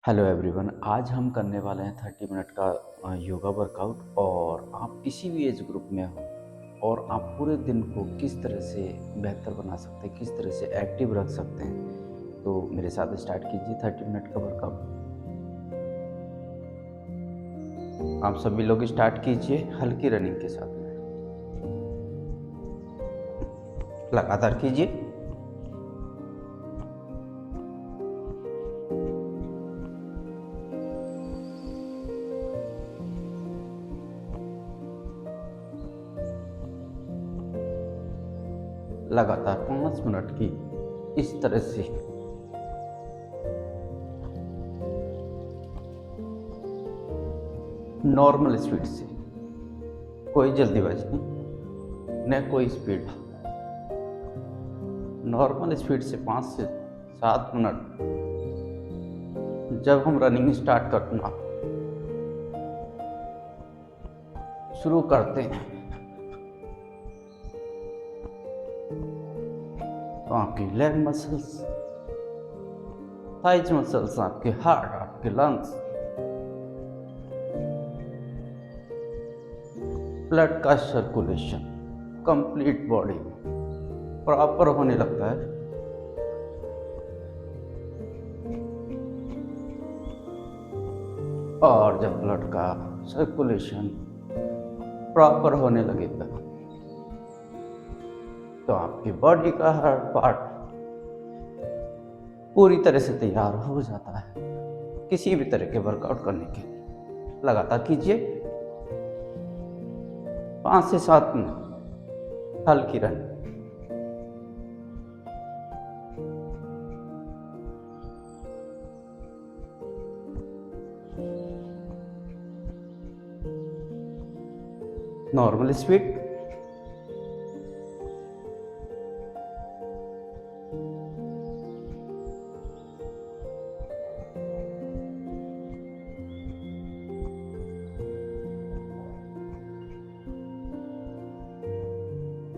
Hello everyone. आज हम करने वाले हैं 30 मिनट का योगा वर्कआउट। और आप किसी भी एज ग्रुप में हो और आप पूरे दिन को किस तरह से बेहतर बना सकते हैं, किस तरह से एक्टिव रख सकते हैं, तो मेरे साथ स्टार्ट कीजिए 30 मिनट का वर्कआउट। आप सभी लोग स्टार्ट कीजिए हल्की रनिंग के साथ में, लगातार कीजिए। लगातार 5 मिनट की इस तरह से नॉर्मल स्पीड से, कोई जल्दीबाजी नहीं, न कोई स्पीड। नॉर्मल स्पीड से 5 से 7 मिनट जब हम रनिंग स्टार्ट करना शुरू करते हैं तो आपकी लेग मसल्स, थाइज मसल्स, आपके हार्ट, आपके लंग्स, ब्लड का सर्कुलेशन कंप्लीट बॉडी में प्रॉपर होने लगता है। और जब ब्लड का सर्कुलेशन प्रॉपर होने लगेगा तो आपकी बॉडी का हर पार्ट पूरी तरह से तैयार हो जाता है किसी भी तरह के वर्कआउट करने के लिए। लगातार कीजिए 5 से 7 मिनट हल्की रनिंग। नॉर्मल स्पीड,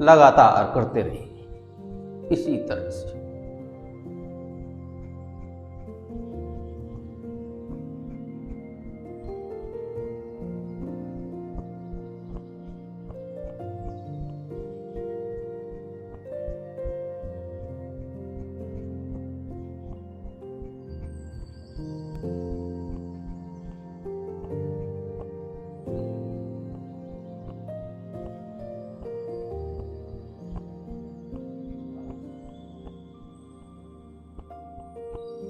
लगातार करते रहिए इसी तरह से।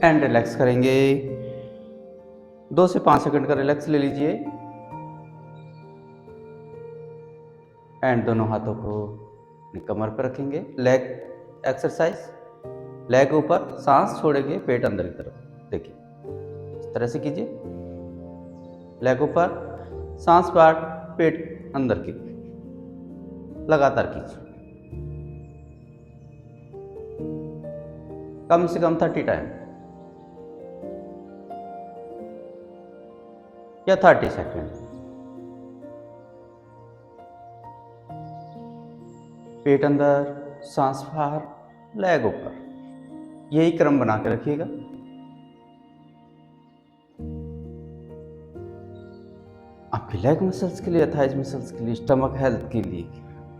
एंड रिलैक्स करेंगे। 2 से 5 सेकंड का रिलैक्स ले लीजिए एंड दोनों हाथों को अपनी कमर पर रखेंगे। लेग एक्सरसाइज, लेग ऊपर, सांस छोड़ेंगे, पेट अंदर की तरफ। देखिए इस तरह से कीजिए, लेग ऊपर, सांस बाहर, पेट अंदर की। लगातार कीजिए कम से कम 30 टाइम या 30 सेकंड। पेट अंदर, सांस बाहर, लेग ऊपर, यही क्रम बना के रखिएगा। आपके लेग मसल्स के लिए, थाइज मसल्स के लिए, स्टमक हेल्थ के लिए,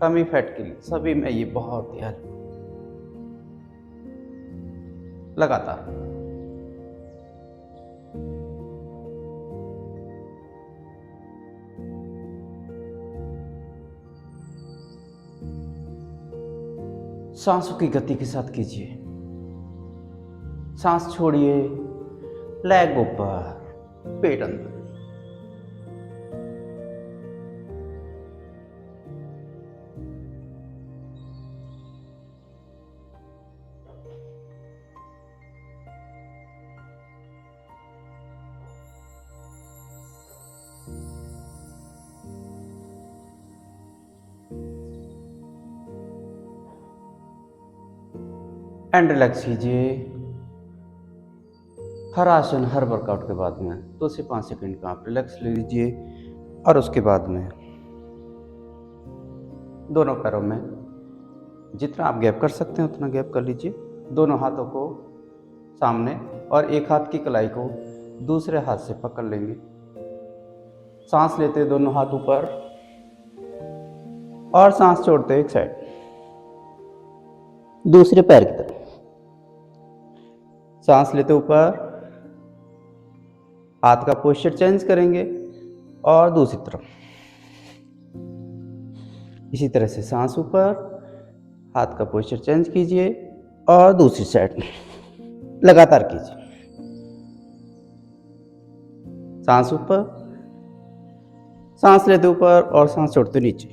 टमी फैट के लिए, सभी में ये बहुत ही हेल्प। लगातार सांसों की गति के साथ कीजिए। सांस छोड़िए, लेग ऊपर, पेट अंदर। एंड रिलैक्स कीजिए। हर आसन, हर वर्कआउट के बाद में 2 से 5 सेकंड का आप रिलैक्स ले लीजिए और उसके बाद में दोनों पैरों में जितना आप गैप कर सकते हैं उतना गैप कर लीजिए। दोनों हाथों को सामने और एक हाथ की कलाई को दूसरे हाथ से पकड़ लेंगे, सांस लेते दोनों हाथ ऊपर और सांस छोड़ते एक साइड, दूसरे पैर की तरफ। सांस लेते ऊपर, हाथ का पोस्चर चेंज करेंगे और दूसरी तरफ। इसी तरह से सांस ऊपर, हाथ का पोस्चर चेंज कीजिए और दूसरी साइड लगातार कीजिए। सांस ऊपर, सांस लेते ऊपर और सांस छोड़ते नीचे।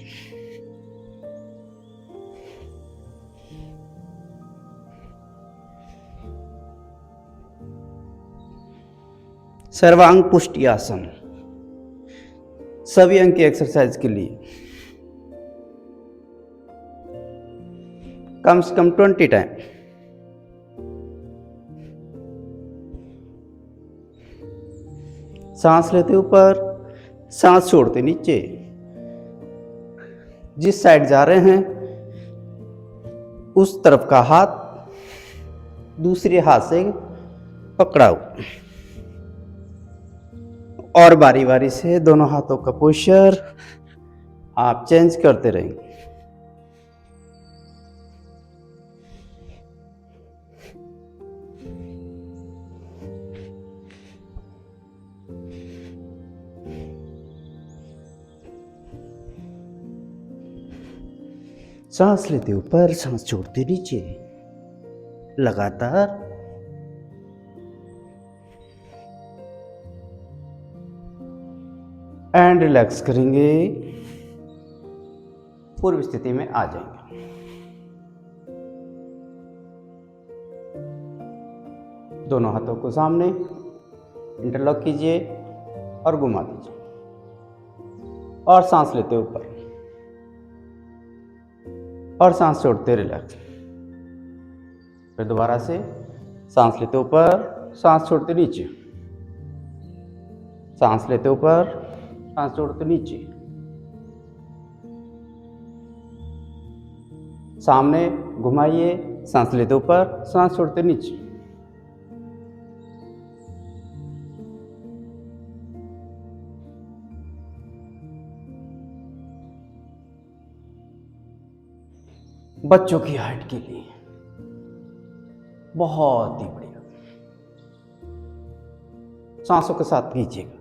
सर्वांग पुष्टि आसन सभी अंग की एक्सरसाइज के लिए कम से कम 20 टाइम। सांस लेते ऊपर, सांस छोड़ते नीचे। जिस साइड जा रहे हैं उस तरफ का हाथ दूसरे हाथ से पकड़ा हुआ और बारी बारी से दोनों हाथों का पोस्चर आप चेंज करते रहेंगे। सांस लेते ऊपर, सांस छोड़ते नीचे लगातार। एंड रिलैक्स करेंगे, पूर्व स्थिति में आ जाएंगे। दोनों हाथों को सामने इंटरलॉक कीजिए और घुमा दीजिए और सांस लेते ऊपर और सांस छोड़ते रिलैक्स। फिर दोबारा से सांस लेते ऊपर, सांस छोड़ते नीचे, सांस लेते ऊपर, सांस छोड़ते नीचे। सामने घुमाइए, सांस लेते ऊपर, सांस छोड़ते नीचे। बच्चों की हाइट के लिए बहुत ही बढ़िया। सांसों के साथ कीजिएगा।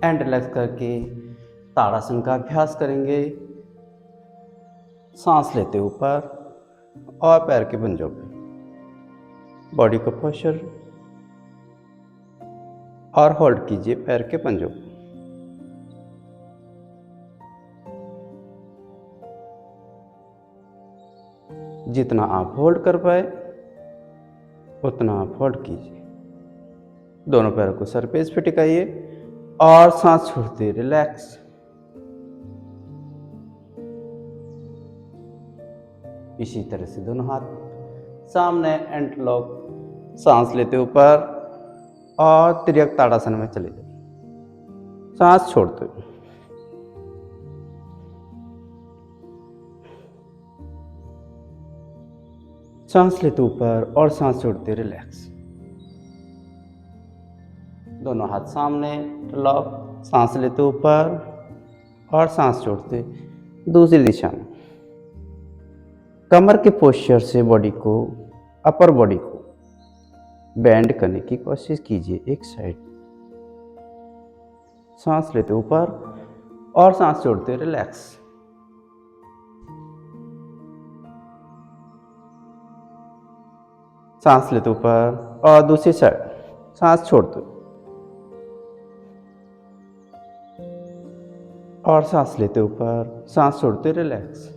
एंड रिलैक्स करके ताड़ासन का अभ्यास करेंगे। सांस लेते ऊपर और पैर के पंजों पे, बॉडी को पोस्चर और होल्ड कीजिए पैर के पंजों पे। जितना आप होल्ड कर पाए उतना आप होल्ड कीजिए। दोनों पैरों को सरफेस पे टिकाइए और सांस छोड़ते रिलैक्स। इसी तरह से दोनों हाथ सामने एंटरलॉक, सांस लेते ऊपर और तिर्यक ताड़ासन में चले जाए, सांस छोड़ते हुए। सांस लेते ऊपर और सांस छोड़ते रिलैक्स। दोनों हाथ सामने लॉक, सांस लेते ऊपर और सांस छोड़ते दूसरी दिशा में। कमर के पोस्चर से बॉडी को, अपर बॉडी को बैंड करने की कोशिश कीजिए एक साइड। सांस लेते ऊपर और सांस छोड़ते रिलैक्स। सांस लेते ऊपर और दूसरी साइड, सांस छोड़ते और सांस लेते ऊपर, सांस छोड़ते रिलैक्स।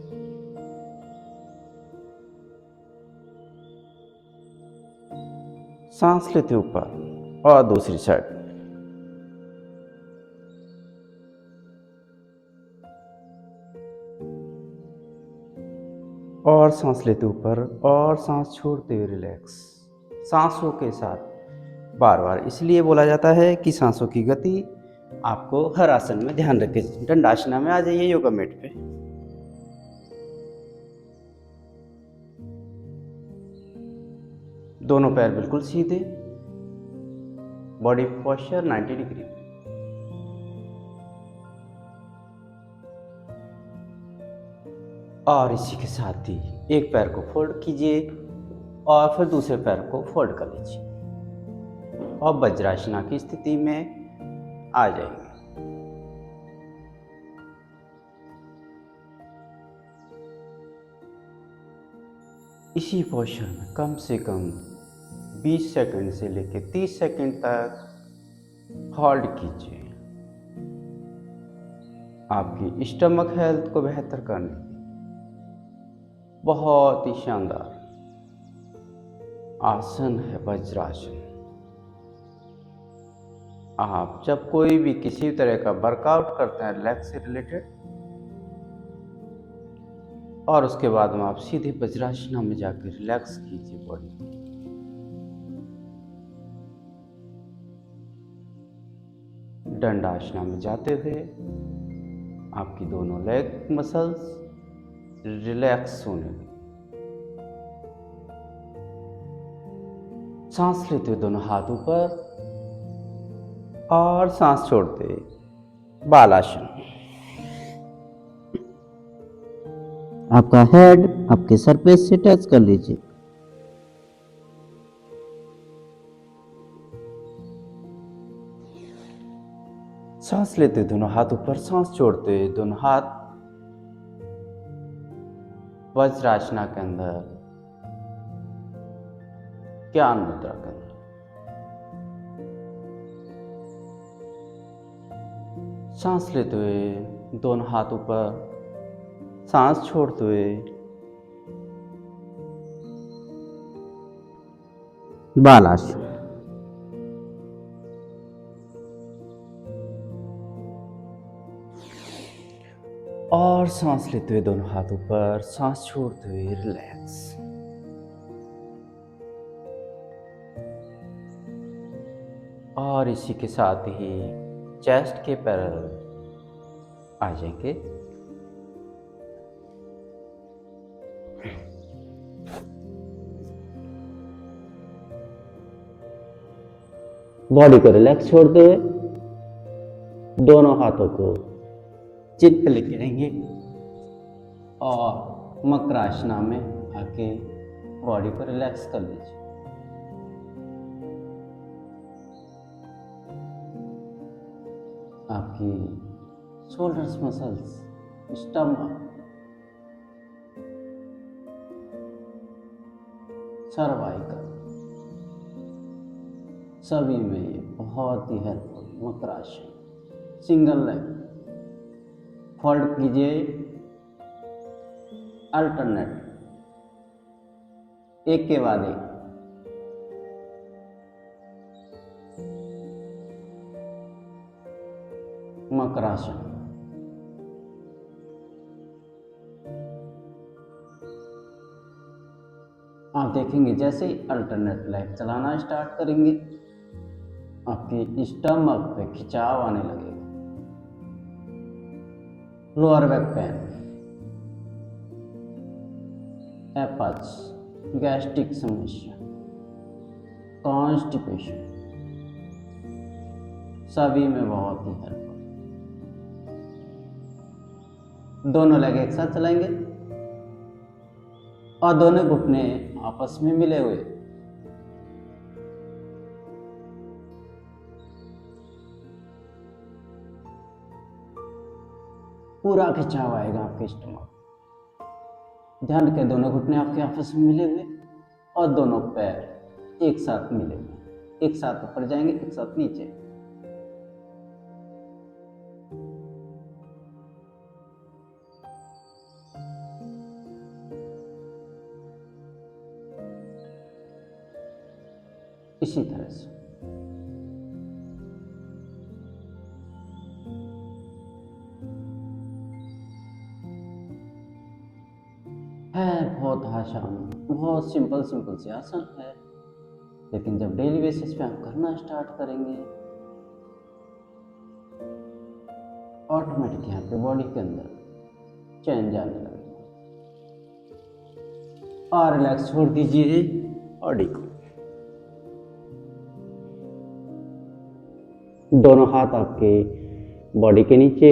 सांस लेते ऊपर और दूसरी साइड। और सांस लेते ऊपर और सांस छोड़ते हुए रिलैक्स। सांसों के साथ बार बार इसलिए बोला जाता है कि सांसों की गति आपको हर आसन में ध्यान रखें। दंडासना में आ जाइए योगा मैट पे। दोनों पैर बिल्कुल सीधे, बॉडी पोस्चर 90 डिग्री। और इसी के साथ ही एक पैर को फोल्ड कीजिए और फिर दूसरे पैर को फोल्ड कर लीजिए और वज्रासना की स्थिति में आ जाएंगे। इसी पोस्चर में कम से कम 20 सेकंड से लेकर 30 सेकंड तक होल्ड कीजिए। आपकी स्टमक हेल्थ को बेहतर करने के बहुत ही शानदार आसन है वज्रासन। आप जब कोई भी किसी तरह का वर्कआउट करते हैं लेग से रिलेटेड, और उसके बाद में आप सीधे वज्रासना में जाकर रिलैक्स कीजिए बॉडी। दंडासना में जाते हुए आपकी दोनों लेग मसल्स रिलैक्स होने लगे। सांस लेते हुए दोनों हाथ ऊपर और सांस छोड़ते हुए बालासन। आपका हेड आपके सर पे से टच कर लीजिए। सांस लेते हुए दोनों हाथ ऊपर, सांस छोड़ते हुए दोनों हाथ वज्रासना के अंदर, ज्ञान मुद्रा के अंदर। सांस लेते हुए दोनों हाथ ऊपर, सांस छोड़ते हुए बालासन। और सांस लेते हुए दोनों हाथ ऊपर, सांस छोड़ते हुए रिलैक्स। और इसी के साथ ही चेस्ट के पैरेलल आ जाएंगे। बॉडी को रिलैक्स छोड़ते हुए दोनों हाथों को चित पे लेके आएंगे और मकरासना में आके बॉडी को रिलैक्स कर लीजिए। आपकी शोल्डर्स मसल्स, स्टमक, सर्वाइकल, सभी में ये बहुत ही हेल्पफुल मकरासन। सिंगल लेग फोल्ड कीजिए, अल्टरनेट एक के बाद एक। मकरासन। आप देखेंगे जैसे ही अल्टरनेट लेग चलाना स्टार्ट करेंगे, आपके स्टमक पे खिंचाव आने लगेगा। लोअर बैक पेन, एपच, गैस्ट्रिक समस्या, कॉन्स्टिपेशन, सभी में बहुत ही हेल्प। दोनों लेग एक साथ चलाएंगे और दोनों घुटने आपस में मिले हुए। पूरा खिंचाव आएगा आपके स्टमक। ध्यान रखें, दोनों घुटने आपके आपस में मिले हुए और दोनों पैर एक साथ मिले हुए, एक साथ ऊपर जाएंगे, एक साथ नीचे। इसी तरह से है। बहुत आसान, बहुत सिंपल से आसान है, लेकिन जब डेली बेसिस पे आप करना स्टार्ट करेंगे, ऑटोमेटिक यहाँ पे बॉडी के अंदर चेंज आने लगेगा। और रिलैक्स छोड़ दीजिए बॉडी को। दोनों हाथ आपके बॉडी के नीचे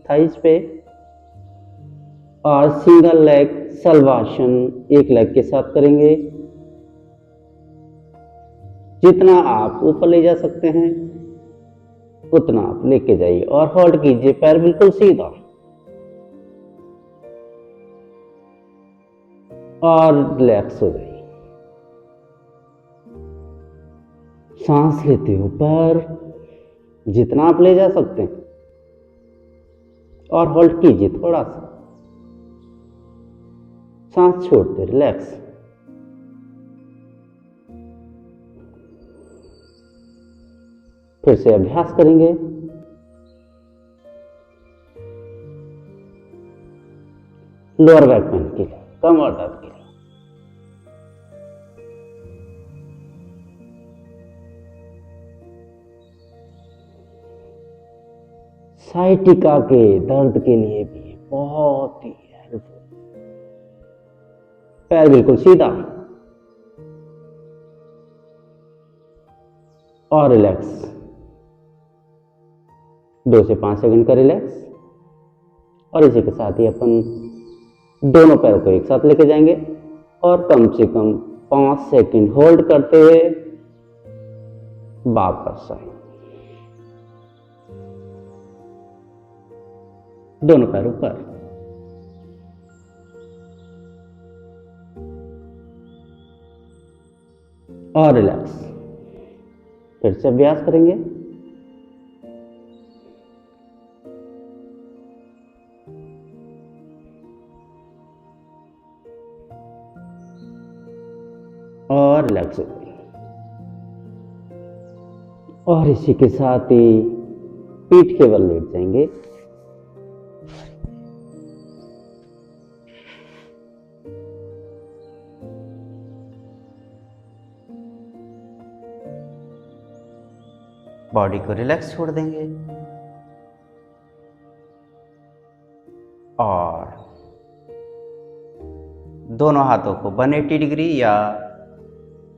थाइस पे, और सिंगल लेग सलवासन एक लेग के साथ करेंगे। जितना आप ऊपर ले जा सकते हैं उतना आप लेके जाइए और होल्ड कीजिए, पैर बिल्कुल सीधा, और रिलैक्स हो जाइए। सांस लेते ऊपर जितना आप ले जा सकते हैं और होल्ड कीजिए थोड़ा सा, सांस छोड़ते रिलैक्स। फिर से अभ्यास करेंगे। लोअर बैक पेन के लिए, कमर दर्द के लिए। साइटिका के दर्द के लिए भी बहुत ही हेल्पफुल। पैर बिल्कुल सीधा और रिलैक्स। 2 से 5 सेकंड का रिलैक्स, और इसी के साथ ही अपन दोनों पैरों को एक साथ लेके जाएंगे और कम से कम 5 सेकंड होल्ड करते हुए वापस आए। दोनों पैरों पर, और रिलैक्स। फिर से अभ्यास करेंगे। और रिलैक्स हो गई। और इसी के साथ ही पीठ के बल लेट जाएंगे। बॉडी को रिलैक्स छोड़ देंगे और दोनों हाथों को 180 डिग्री या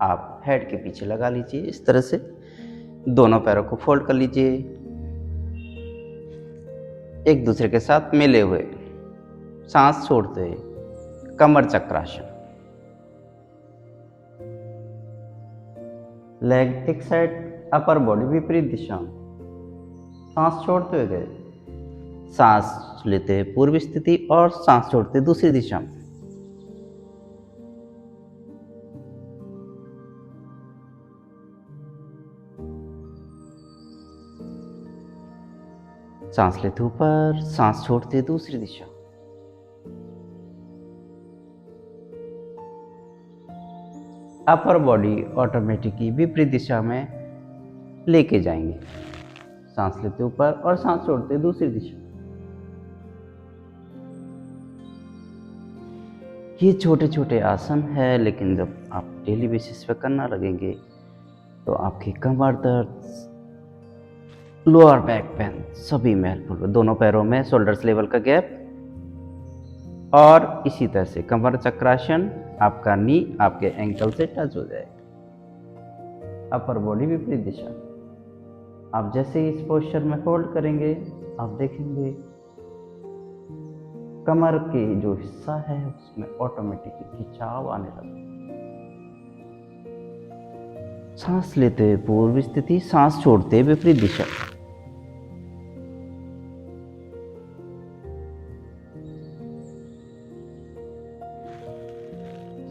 आप हेड के पीछे लगा लीजिए। इस तरह से दोनों पैरों को फोल्ड कर लीजिए, एक दूसरे के साथ मिले हुए, सांस छोड़ते हुए कमर चक्रासन। लेग एक साइड, अपर बॉडी विपरीत दिशा में, सांस छोड़ते हुए गए, सांस लेते पूर्व स्थिति और सांस छोड़ते दूसरी दिशा में। सांस लेते ऊपर, सांस छोड़ते दूसरी दिशा। अपर बॉडी ऑटोमेटिकली विपरीत दिशा में लेके जाएंगे, सांस लेते ऊपर और सांस छोड़ते दूसरी दिशा। ये छोटे छोटे आसन है, लेकिन जब आप डेली बेसिस पे करना लगेंगे तो आपकी कमर दर्द, लोअर बैक पेन सभी में हेल्पफुल। दोनों पैरों में शोल्डर्स लेवल का गैप, और इसी तरह से कमर चक्रासन, आपका नी आपके एंकल से टच हो जाएगा। अपर बॉडी विपरीत दिशा। आप जैसे ही इस पोस्चर में होल्ड करेंगे, आप देखेंगे कमर के जो हिस्सा है उसमें ऑटोमेटिकली खिंचाव आने लगा। सांस लेते हुए पूर्व स्थिति, सांस छोड़ते विपरीत दिशा।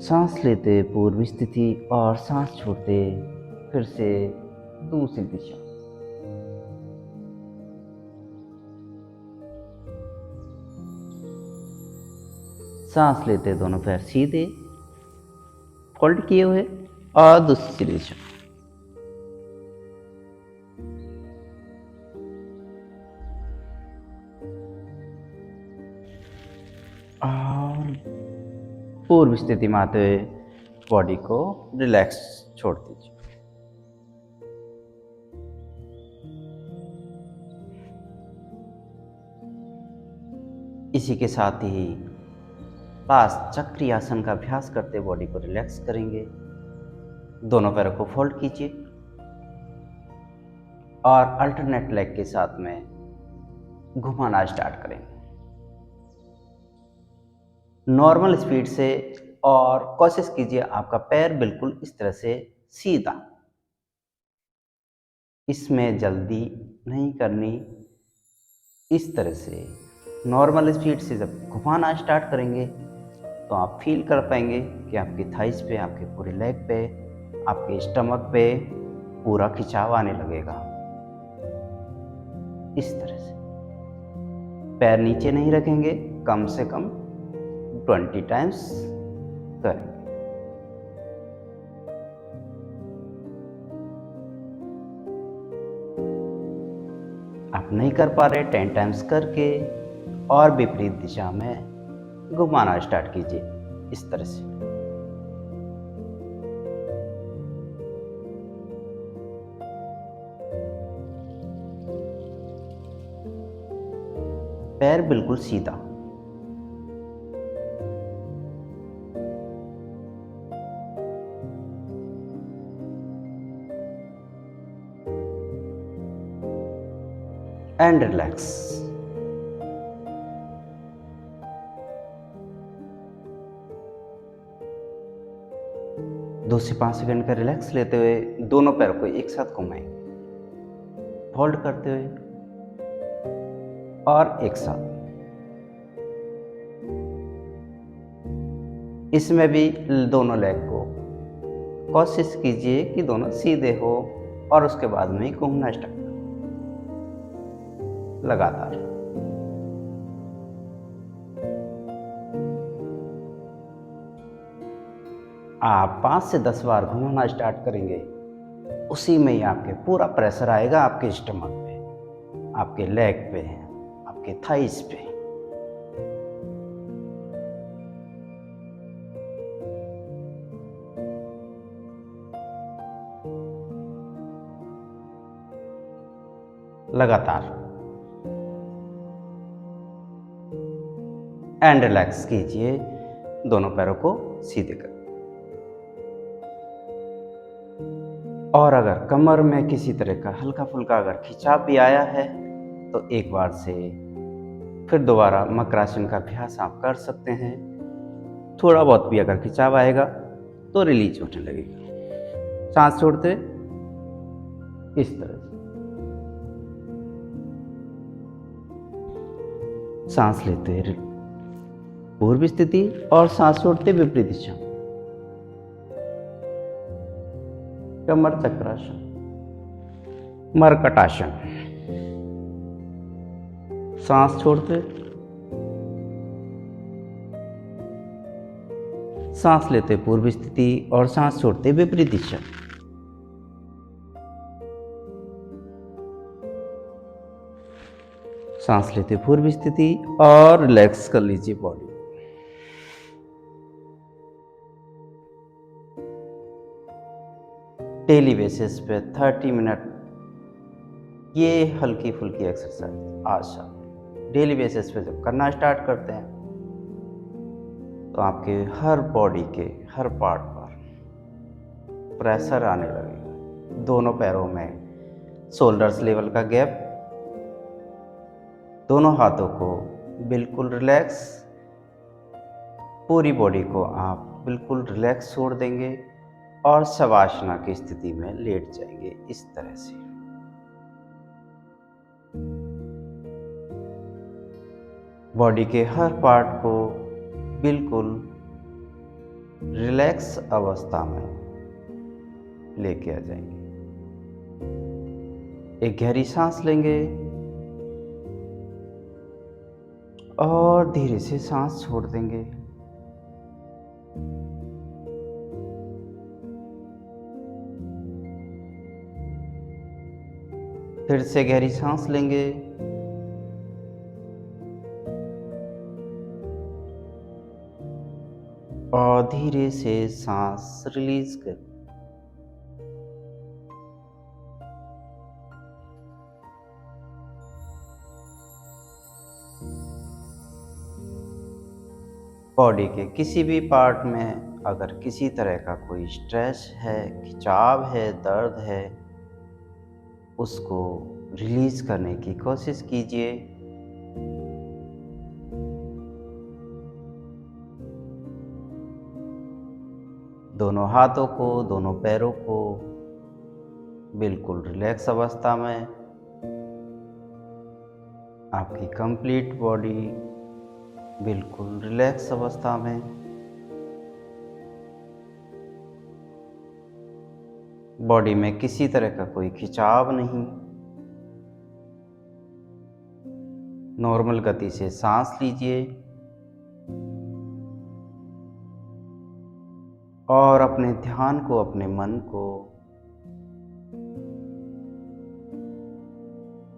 सांस लेते पूर्व स्थिति और सांस छोड़ते फिर से दूसरी दिशा। सांस लेते दोनों पैर सीधे फोल्ड किए हुए और दूसरी दिशा। और पूर्व स्थिति में आते हुए बॉडी को रिलैक्स छोड़ दीजिए। इसी के साथ ही पास चक्री आसन का अभ्यास करते बॉडी को रिलैक्स करेंगे। दोनों पैरों को फोल्ड कीजिए और अल्टरनेट लेग के साथ में घुमाना स्टार्ट करेंगे नॉर्मल स्पीड से। और कोशिश कीजिए आपका पैर बिल्कुल इस तरह से सीधा, इसमें जल्दी नहीं करनी। इस तरह से नॉर्मल स्पीड से जब घुमाना स्टार्ट करेंगे तो आप फील कर पाएंगे कि आपकी थाइस पे, आपके पूरे लेग पे, आपके स्टमक पे पूरा खिंचाव आने लगेगा। इस तरह से पैर नीचे नहीं रखेंगे, कम से कम 20 टाइम्स करेंगे। आप नहीं कर पा रहे 10 टाइम्स करके और विपरीत दिशा में घुमाना स्टार्ट कीजिए इस तरह से। पैर बिल्कुल सीधा। And relax. दो से 5 सेकंड का रिलैक्स लेते हुए दोनों पैरों को एक साथ घुमाएंगे, फोल्ड करते हुए और एक साथ। इसमें भी दोनों लेग को कोशिश कीजिए कि दोनों सीधे हो और उसके बाद में घूमना स्टार्ट करें लगातार। आप 5 से 10 बार घुमाना स्टार्ट करेंगे, उसी में ही आपके पूरा प्रेशर आएगा आपके स्टमक पे, आपके लेग पे, आपके थाइस पे। लगातार। एंड रिलैक्स कीजिए, दोनों पैरों को सीधे कर। और अगर कमर में किसी तरह का हल्का फुल्का अगर खिंचाव भी आया है तो एक बार से फिर दोबारा मकरासन का अभ्यास आप कर सकते हैं। थोड़ा बहुत भी अगर खिंचाव आएगा तो रिलीज होने लगेगा। सांस छोड़ते इस तरह से, सांस लेते पूर्व स्थिति और सांस छोड़ते विपरीत दिशा। कमर चक्रासन, मरकटासन। सांस छोड़ते, सांस लेते पूर्व स्थिति और सांस छोड़ते विपरीत दिशा। सांस लेते पूर्व स्थिति और रिलैक्स कर लीजिए बॉडी। डेली बेसिस पे 30 मिनट ये हल्की फुल्की एक्सरसाइज आज शाम डेली बेसिस पे जब करना स्टार्ट करते हैं तो आपके हर बॉडी के हर पार्ट पर प्रेशर आने लगेगा। दोनों पैरों में शोल्डर्स लेवल का गैप, दोनों हाथों को बिल्कुल रिलैक्स, पूरी बॉडी को आप बिल्कुल रिलैक्स छोड़ देंगे और शवासना की स्थिति में लेट जाएंगे इस तरह से। बॉडी के हर पार्ट को बिल्कुल रिलैक्स अवस्था में लेके आ जाएंगे। एक गहरी सांस लेंगे और धीरे से सांस छोड़ देंगे। फिर से गहरी सांस लेंगे और धीरे से सांस रिलीज कर। बॉडी के किसी भी पार्ट में अगर किसी तरह का कोई स्ट्रेस है, खिंचाव है, दर्द है उसको रिलीज करने की कोशिश कीजिए। दोनों हाथों को, दोनों पैरों को बिल्कुल रिलैक्स अवस्था में, आपकी कंप्लीट बॉडी बिल्कुल रिलैक्स अवस्था में। बॉडी में किसी तरह का कोई खिंचाव नहीं। नॉर्मल गति से सांस लीजिए और अपने ध्यान को, अपने मन को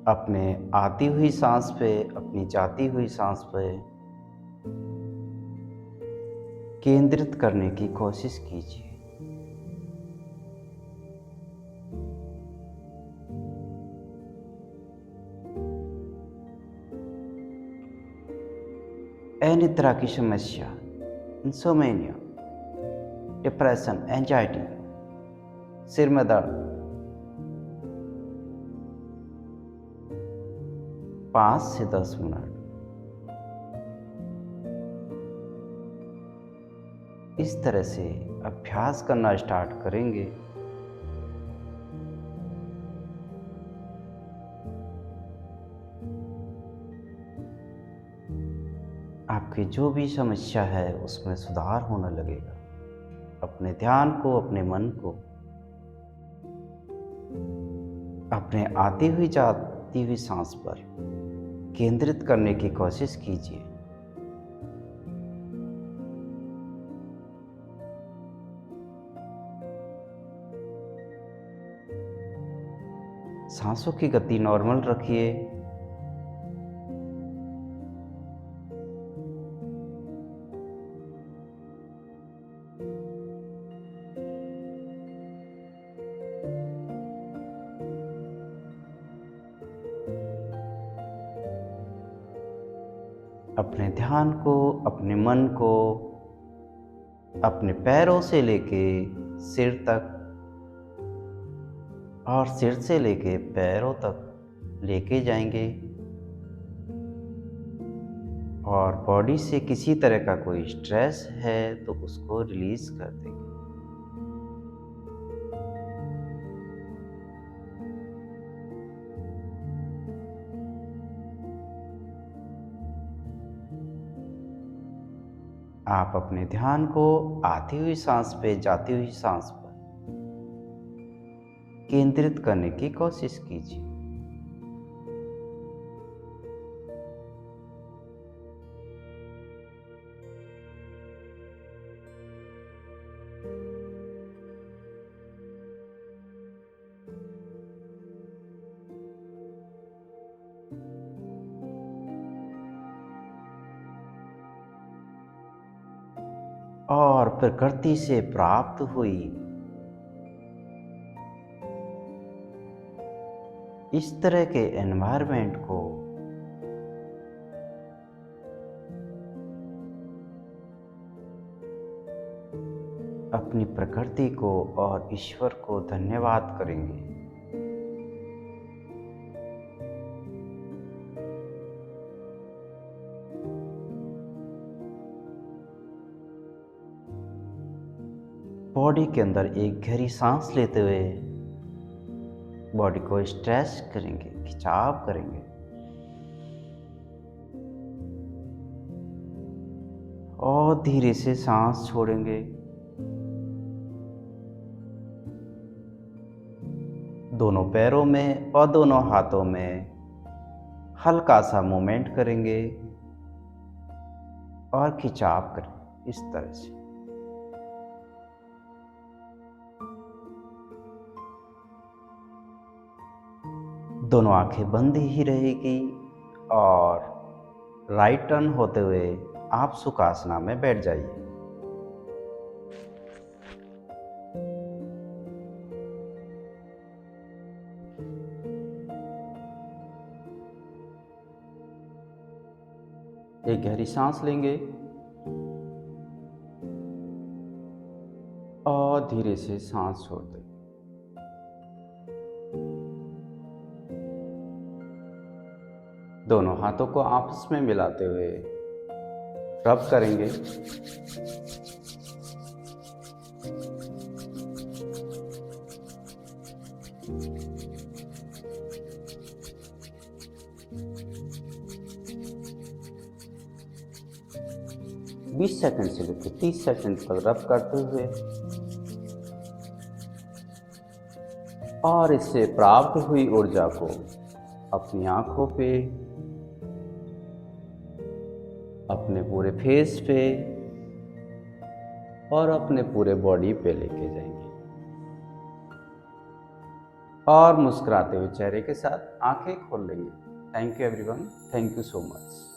अपने आती हुई सांस पे, अपनी जाती हुई सांस पे केंद्रित करने की कोशिश कीजिए। एनी तरह की समस्या, इंसोमेनिया, डिप्रेशन, एंजाइटी, सिर में दर्द, 5 से 10 मिनट इस तरह से अभ्यास करना स्टार्ट करेंगे। आपकी जो भी समस्या है उसमें सुधार होने लगेगा। अपने ध्यान को, अपने मन को अपने आती हुई जाती हुई सांस पर केंद्रित करने की कोशिश कीजिए। सांसों की गति नॉर्मल रखिए। अपने ध्यान को, अपने मन को अपने पैरों से लेके सिर तक और सिर से लेके पैरों तक लेके जाएंगे और बॉडी से किसी तरह का कोई स्ट्रेस है तो उसको रिलीज कर देंगे। आप अपने ध्यान को आती हुई सांस पे, जाती हुई सांस पर केंद्रित करने की कोशिश कीजिए। और प्रकृति से प्राप्त हुई इस तरह के एनवायरनमेंट को अपनी प्रकृति को और ईश्वर को धन्यवाद करेंगे। बॉडी के अंदर एक गहरी सांस लेते हुए बॉडी को स्ट्रेच करेंगे, खिंचाव करेंगे और धीरे से सांस छोड़ेंगे। दोनों पैरों में और दोनों हाथों में हल्का सा मूवमेंट करेंगे और खिंचाव करें इस तरह से। दोनों आंखें बंद ही रहेगी और राइट टर्न होते हुए आप सुखासना में बैठ जाइए। एक गहरी सांस लेंगे और धीरे से सांस छोड़ देंगे। दोनों हाथों को आपस में मिलाते हुए रब करेंगे। बीस सेकंड से लेकर 30 सेकंड तक रब करते हुए और इससे प्राप्त हुई ऊर्जा को अपनी आंखों पे, अपने पूरे फेस पे और अपने पूरे बॉडी पे लेके जाएंगे और मुस्कुराते हुए चेहरे के साथ आंखें खोल लेंगे। Thank you everyone, thank you so much.